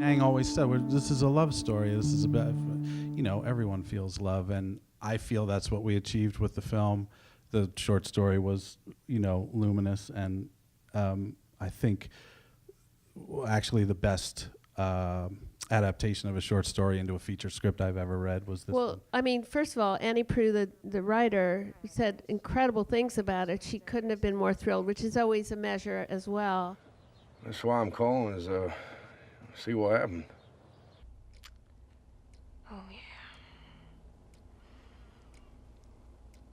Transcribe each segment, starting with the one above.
Ang always said, this is a love story. This is about, everyone feels love, and I feel that's what we achieved with the film. The short story was, luminous, and I think actually the best adaptation of a short story into a feature script I've ever read was this one. Well, I mean, first of all, Annie Proulx, the writer, said incredible things about it. She couldn't have been more thrilled, which is always a measure as well. That's why I'm calling, is see what happened. Oh, yeah.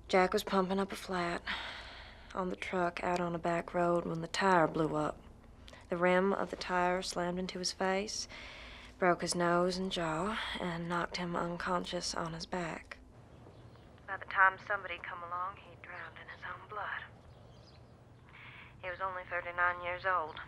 Jack was pumping up a flat on the truck out on a back road when the tire blew up. The rim of the tire slammed into his face, broke his nose and jaw, and knocked him unconscious on his back. By the time somebody come along, he drowned in his own blood. He was only 39 years old.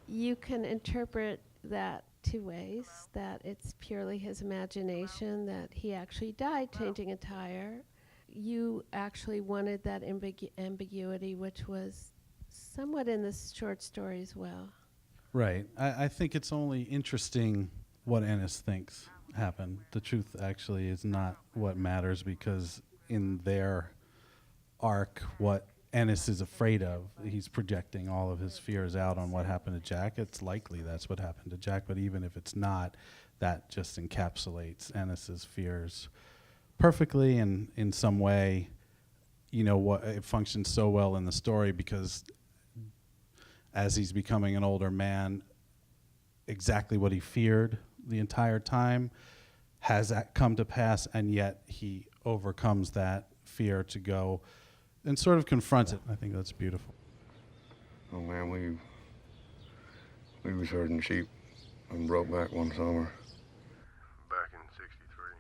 You can interpret that two ways, that it's purely his imagination, that he actually died changing a tire. You actually wanted that ambiguity, which was somewhat in this short story as well. Right. I think it's only interesting what Ennis thinks happened. The truth actually is not what matters, because in their arc, what Ennis is afraid of, he's projecting all of his fears out on what happened to Jack. It's likely that's what happened to Jack, but even if it's not, that just encapsulates Ennis's fears perfectly, and in some way, it functions so well in the story because as he's becoming an older man, exactly what he feared the entire time has come to pass, and yet he overcomes that fear to go and sort of confront it. I think that's beautiful. Oh man, we was herding sheep in Brokeback one summer. Back in '63.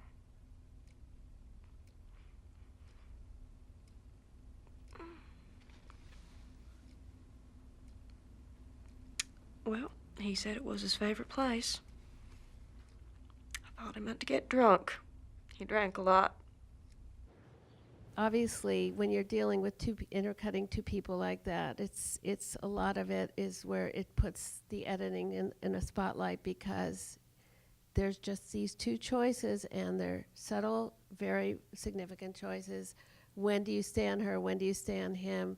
Well, he said it was his favorite place. I thought he meant to get drunk. He drank a lot. Obviously, when you're dealing with intercutting two people like that, it's a lot of it is where it puts the editing in a spotlight, because there's just these two choices, and they're subtle, very significant choices. When do you stay on her? When do you stay on him?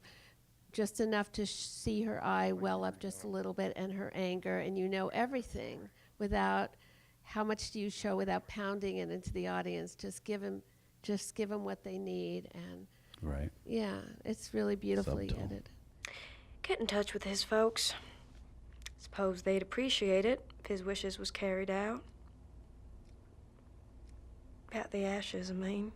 Just enough to see her eye well up just a little bit, and her anger, and everything without, how much do you show without pounding it into the audience? Just give them what they need, and right. Yeah, it's really beautifully Subtle. edited. Get in touch with his folks. Suppose they'd appreciate it if his wishes was carried out. About the ashes, I mean.